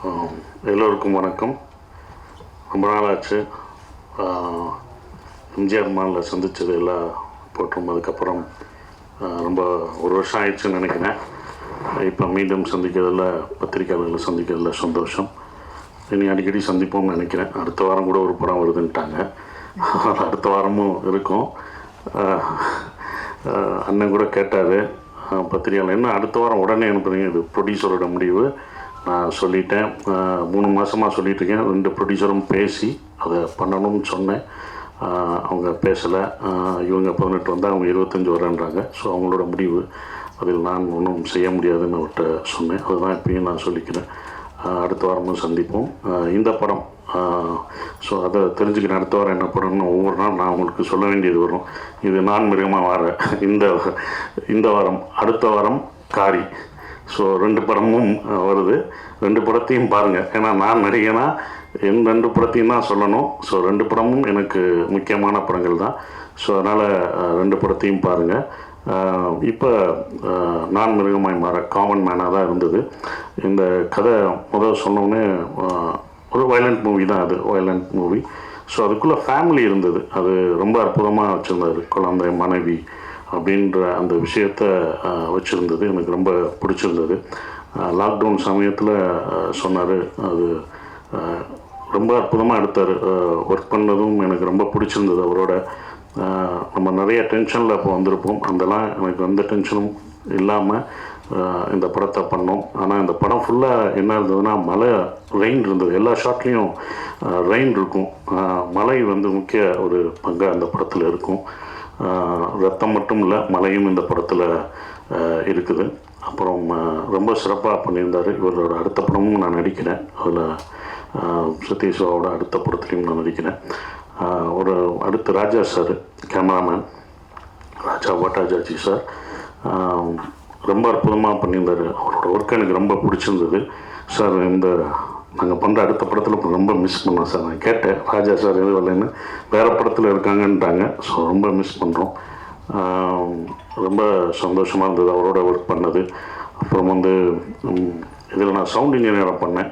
எல்லோருக்கும் வணக்கம். ரொம்ப நாள் ஆச்சு. எம்ஜிஆர் மாலில் சந்தித்தது எல்லாம் போட்டோம். அதுக்கப்புறம் ரொம்ப ஒரு வருஷம் ஆயிடுச்சுன்னு நினைக்கிறேன். இப்போ மீண்டும் சந்திக்கிறதில், பத்திரிக்கையாளர்களை சந்திக்கிறதுல சந்தோஷம். இனி அடிக்கடி சந்திப்போம்னு நினைக்கிறேன். அடுத்த வாரம் கூட ஒரு படம் வருதுன்ட்டாங்க. அடுத்த வாரமும் இருக்கும். அண்ணன் கூட கேட்டார் பத்திரிகையாளர், என்ன அடுத்த வாரம் உடனே அனுப்புறீங்க? இது ப்ரொடியூசரோட முடிவு. நான் சொல்லிட்டேன், 3 மாதமாக சொல்லிகிட்ருக்கேன். 2 ப்ரொடியூசரும் பேசி அதை பண்ணணும்னு சொன்னேன். அவங்க பேசலை. இவங்க 18 வந்தால் அவங்க 25 வரேன்றாங்க. ஸோ அவங்களோட முடிவு, அதில் நான் ஒன்றும் செய்ய முடியாதுன்னு அவர்கிட்ட சொன்னேன். அதுதான் இப்பயும் நான் சொல்லிக்கிறேன். அடுத்த வாரமும் சந்திப்போம். இந்த படம், ஸோ அதை தெரிஞ்சுக்கிறேன். அடுத்த வாரம் என்ன படம்னு ஒவ்வொரு நாள் நான் உங்களுக்கு சொல்ல வேண்டியது வரும். இது நான் மிருகமாக வாரேன். இந்த வாரம், அடுத்த வாரம் காரி. ஸோ 2 படமும் வருது. 2 படத்தையும் பாருங்கள். ஏன்னா நான் நடிகனா என் 2 படத்தையும் தான் சொல்லணும். ஸோ 2 படமும் எனக்கு முக்கியமான படங்கள் தான். ஸோ அதனால் 2 படத்தையும் பாருங்கள். இப்போ நான் மிருகமாய் மாற காமன் மேனாக தான் இருந்தது. இந்த கதை முதல் சொன்னோன்னே ஒரு வயலண்ட் மூவி தான் அது, வயலண்ட் மூவி. ஸோ அதுக்குள்ளே ஃபேமிலி இருந்தது. அது ரொம்ப அற்புதமாக வச்சுருந்தார். குழந்தை, மனைவி அப்படின்ற அந்த விஷயத்தை வச்சுருந்தது. எனக்கு ரொம்ப பிடிச்சிருந்தது. லாக்டவுன் சமயத்தில் சொன்னார். அது ரொம்ப அற்புதமாக எடுத்தார். ஒர்க் பண்ணதும் எனக்கு ரொம்ப பிடிச்சிருந்தது. அவரோட நம்ம நிறைய டென்ஷனில் அப்போ வந்திருப்போம். அதெல்லாம் எனக்கு எந்த டென்ஷனும் இல்லாமல் இந்த படத்தை பண்ணோம். ஆனால் இந்த படம் ஃபுல்லாக என்ன இருந்ததுன்னா, மழை, ரெயின் இருந்தது. எல்லா ஷாட்லேயும் ரெயின் இருக்கும். மழை முக்கிய ஒரு பங்காக அந்த படத்தில் இருக்கும். ரத்தம் மட்டும் இல்லை, மழையும் இந்த படத்தில் இருக்குது. அப்புறம் ரொம்ப சிறப்பாக பண்ணியிருந்தார். இவரோட அடுத்த படமும் நான் நடிக்கிறேன். அதில் சதீஷ்வாவோட அடுத்த படத்துலையும் நான் நடிக்கிறேன். ஒரு அடுத்து ராஜா சார், கேமராமேன் ராஜா பட்டாச்சார்ஜி சார், ரொம்ப அற்புதமாக பண்ணியிருந்தார். அவரோட ஒர்க் எனக்கு ரொம்ப பிடிச்சிருந்தது. சார், நாங்கள் பண்ணுற அடுத்த படத்தில் ரொம்ப மிஸ் பண்ணோம் சார். நான் கேட்டேன், ராஜா சார் எதுவும் இல்லைன்னு, வேறு படத்தில் இருக்காங்கன்ட்டாங்க. ஸோ ரொம்ப மிஸ் பண்ணுறோம். ரொம்ப சந்தோஷமாக இருந்தது அவரோட ஒர்க் பண்ணது. அப்புறம் இதில் நான் சவுண்ட் இன்ஜினியராக பண்ணேன்.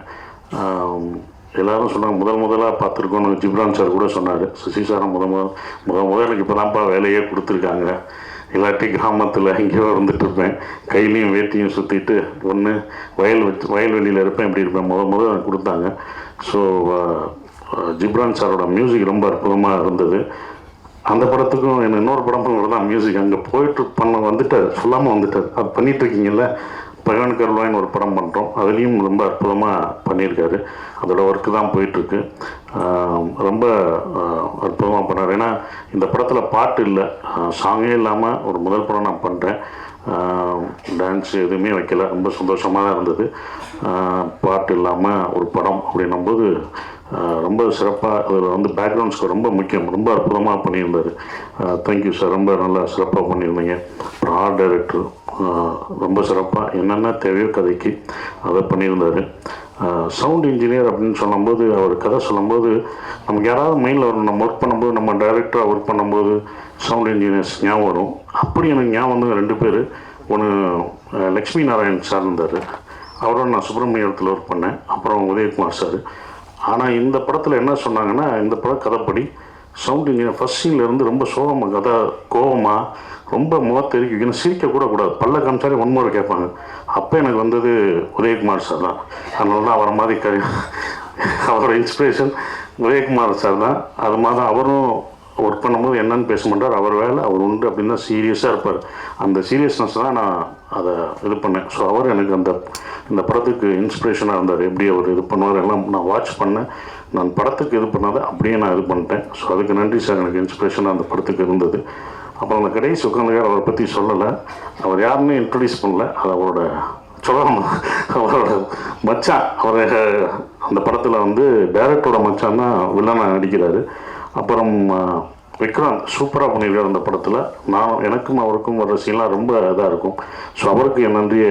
எல்லோரும் சொன்னாங்க முதலாக பார்த்துருக்கோன்னு. ஜிப்ரான் சார் கூட சொன்னார், சசி சாரை முதல் எனக்கு இப்போ தான்ப்பா வேலையே கொடுத்துருக்காங்க. இல்லாட்டி கிராமத்தில் எங்கேயோ இருந்துகிட்ருப்பேன், கையிலையும் வேட்டியும் சுற்றிட்டு ஒன்று வயல்வெளியில் இருப்பேன். இப்படி இருப்பேன். முதல் எனக்கு கொடுத்தாங்க. ஸோ ஜிப்ரான் சாரோட மியூசிக் ரொம்ப அற்புதமாக இருந்தது. அந்த படத்துக்கும் என்ன இன்னொரு படம் தான் மியூசிக் அங்கே போயிட்டு வந்துட்டார், சொல்லாமல் வந்துட்டார். அது பண்ணிகிட்ருக்கீங்கல்ல, பகவான் கருவாயின்னு ஒரு படம் பண்ணுறோம். அதுலேயும் ரொம்ப அற்புதமாக பண்ணியிருக்காரு. அதோட ஒர்க்கு தான் போயிட்டுருக்கு. ரொம்ப அற்புதமாக பண்ணார். ஏன்னா இந்த படத்தில் பாட்டு இல்லை, சாங்கே இல்லாமல் ஒரு முதல் படம் நான் பண்ணுறேன். டான்ஸ் எதுவுமே வைக்கல. ரொம்ப சந்தோஷமாக தான் இருந்தது. பாட்டு இல்லாமல் ஒரு படம் அப்படின்னும்போது ரொம்ப சிறப்பாக. அதில் பேக்ரவுண்ட் ஸ்கோர் ரொம்ப முக்கியம். ரொம்ப அற்புதமாக பண்ணியிருந்தார். தேங்க்யூ சார், ரொம்ப நல்லா சிறப்பாக பண்ணியிருந்தீங்க. அப்புறம் ஆர்ட் டைரக்டர் ரொம்ப சிறப்பாக என்னென்ன தேவையோ கதைக்கு அதை பண்ணியிருந்தார். சவுண்ட் இன்ஜினியர் அப்படின்னு சொல்லும்போது, அவர் கதை சொல்லும்போது நமக்கு யாராவது மைண்டில் வரும். நம்ம ஒர்க் பண்ணும்போது, நம்ம டைரக்டராக ஒர்க் பண்ணும்போது சவுண்ட் இன்ஜினியர்ஸ் ஞாபகம் வரும். அப்படி எனக்கு ஞாபகம் 2 பேர். ஒன்று லக்ஷ்மி நாராயண் சார் இருந்தார். அவரோட நான் சுப்பிரமணியத்தில் ஒர்க் பண்ணேன். அப்புறம் உதயகுமார் சார். ஆனால் இந்த படத்தில் என்ன சொன்னாங்கன்னா, இந்த படம் கதைப்படி சவுண்ட் இன்ஜினியர் ஃபஸ்ட் சீன்லேருந்து ரொம்ப சோகமாக, கதை கோபமாக, ரொம்ப முகத்தெரிக்க வைக்கணும், சிரிக்கக்கூட கூடாது. பல்ல காமிச்சாலே ஒன்முறை கேட்பாங்க. அப்போ எனக்கு வந்தது உதயகுமார் சார் தான். அதனால தான் அவரை மாதிரி அவரோட இன்ஸ்பிரேஷன் உதயகுமார் சார் தான். அது மாதிரி அவரும் ஒர்க் பண்ணும்போது என்னன்னு பேச மாட்டார். அவர் வேலை அவர் உண்டு அப்படின்னு தான் சீரியஸாக இருப்பார். அந்த சீரியஸ்னஸ் தான் நான் அதை இது பண்ணேன். ஸோ அவர் எனக்கு இந்த படத்துக்கு இன்ஸ்பிரேஷனாக இருந்தார். எப்படி அவர் இது பண்ணுவார் எல்லாம் நான் வாட்ச் பண்ணேன். நான் படத்துக்கு இது பண்ணாத அப்படியே நான் இது பண்ணிட்டேன். ஸோ அதுக்கு நன்றி சார். எனக்கு இன்ஸ்பிரேஷனாக அந்த படத்துக்கு இருந்தது. அப்புறம் அந்த கடைசி உட்காந்துக்கார், அவரை பற்றி சொல்லலை. அவர் யாருன்னு இன்ட்ரடியூஸ் பண்ணல. அது அவரோட சொல்லணும், அவரோட மச்சான். அவர் அந்த படத்தில் டைரக்டரோட மச்சான் தான் வில்லனாக நடிக்கிறாரு. அப்புறம் விக்ராந்த் சூப்பராக பண்ணியிருக்காரு அந்த படத்தில். எனக்கும் அவருக்கும் வர்ற சீன்லாம் ரொம்ப இதாக இருக்கும். ஸோ அவருக்கு என் நன்றியை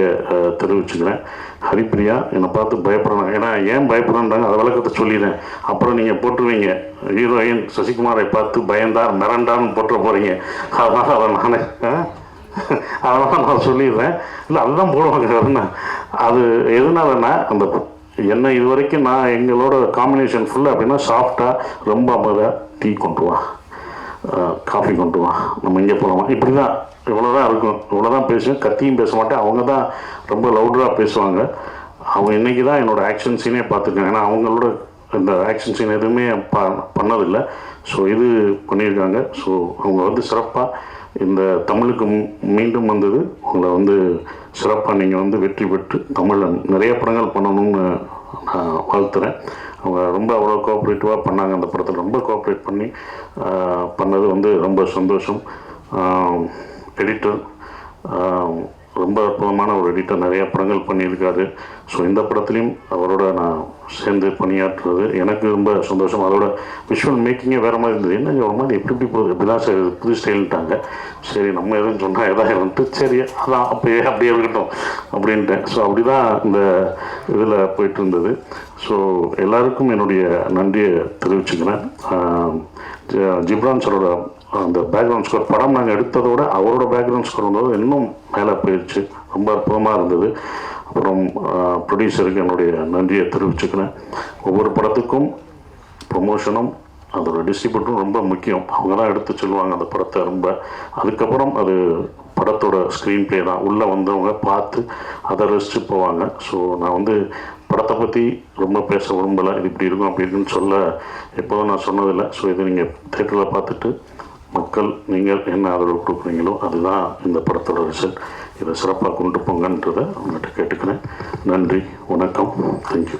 தெரிவிச்சுக்கிறேன். ஹரிப்பிரியா என்னை பார்த்து பயப்படுறாங்க. ஏன்னா ஏன் பயப்படுறாங்க அதை விளக்கத்தை சொல்லிடுறேன். அப்புறம் நீங்கள் போட்டுருவீங்க, ஹீரோயின் சசிகுமாரை பார்த்து பயந்தார் மிரண்டான்னு போட்டுற போகிறீங்க. அதனால் நான் சொல்லிடுறேன். இல்லை அதுதான் போடுவாங்க. அது எதுனாலன்னா, அந்த என்ன இது வரைக்கும் நான் எங்களோட காம்பினேஷன் ஃபுல்லாக அப்படின்னா சாஃப்டாக ரொம்ப அமைதியாக டீ கொண்டு வா, காஃபி கொண்டு வா, நம்ம இங்கே போகலாமா, இப்படி தான், இவ்வளோதான் இருக்கும், இவ்வளோதான் பேசுவேன். கத்தியும் பேச மாட்டேன். அவங்க தான் ரொம்ப லவுடராக பேசுவாங்க. அவங்க இன்றைக்கி தான் என்னோடய ஆக்ஷன் சீனே பார்த்துருக்காங்க. ஏன்னா அவங்களோட இந்த ஆக்ஷன் சீன் எதுவுமே பண்ணதில்லை. ஸோ இது பண்ணியிருக்காங்க. ஸோ அவங்க வந்து சிறப்பாக இந்த தமிழுக்கு மீண்டும் வந்தது. உங்களை சிறப்பாக நீங்கள் வெற்றி பெற்று தமிழில் நிறைய படங்கள் பண்ணணும்னு நான் வாழ்த்துறேன். அவங்க ரொம்ப அவ்வளோ கோஆப்ரேட்டிவாக பண்ணாங்க. அந்த படத்தில் ரொம்ப கோஆப்ரேட் பண்ணி பண்ணது ரொம்ப சந்தோஷம். எடிட்டர் ரொம்ப அற்புதமான ஒரு எடிட்டர், நிறையா படங்கள் பண்ணியிருக்காரு. ஸோ இந்த படத்துலேயும் அவரோட நான் சேர்ந்து பணியாற்றுறது எனக்கு ரொம்ப சந்தோஷம். அதோட விஷுவல் மேக்கிங்கே வேறு மாதிரி இருந்தது. என்ன ஒரு மாதிரி எப்படி போகுது, இப்படிலாம் சரி புது ஸ்டைல்ட்டாங்க. சரி நம்ம எதுவும் சொன்னால் எதாவது சரி அதான் அப்படியே இருக்கட்டும் அப்படின்ட்டேன். ஸோ அப்படி தான் இந்த இதில் போயிட்டு இருந்தது. ஸோ எல்லாருக்கும் என்னுடைய நன்றியை தெரிவிச்சுக்கிறேன். ஜிப்ரான் சாரோட அந்த பேக்ரவுண்ட் ஸ்கோர் படம் நாங்கள் எடுத்ததோட அவரோட பேக்ரவுண்ட் ஸ்கோர் வந்தது இன்னும் மேலே போயிடுச்சு. ரொம்ப அற்புதமாக இருந்தது. அப்புறம் ப்ரொடியூசருக்கு என்னுடைய நன்றியை தெரிவிச்சுக்கிறேன். ஒவ்வொரு படத்துக்கும் ப்ரொமோஷனும் அதோட டிஸ்ட்ரிபியூட்டரும் ரொம்ப முக்கியம். அவங்க தான் எடுத்து சொல்லுவாங்க அந்த படத்தை ரொம்ப. அதுக்கப்புறம் அது படத்தோட ஸ்க்ரீன் ப்ளே தான் உள்ளே வந்தவங்க பார்த்து அதை ரசித்து போவாங்க. ஸோ நான் படத்தை பற்றி ரொம்ப பேச விரும்பலை. இது இப்படி இருக்கும் அப்படி இருக்குன்னு சொல்ல எப்போதும் நான் சொன்னதில்லை. ஸோ இது நீங்கள் தேட்டரில் பார்த்துட்டு மக்கள் நீங்கள் என்ன ஆதரவு கொடுக்குறீங்களோ அதுதான் இந்த படத்தோட ரிசல்ட். இதை சிறப்பாக கொண்டு போங்கன்றதை அவங்ககிட்ட கேட்டுக்கிறேன். நன்றி, வணக்கம், தேங்க்யூ.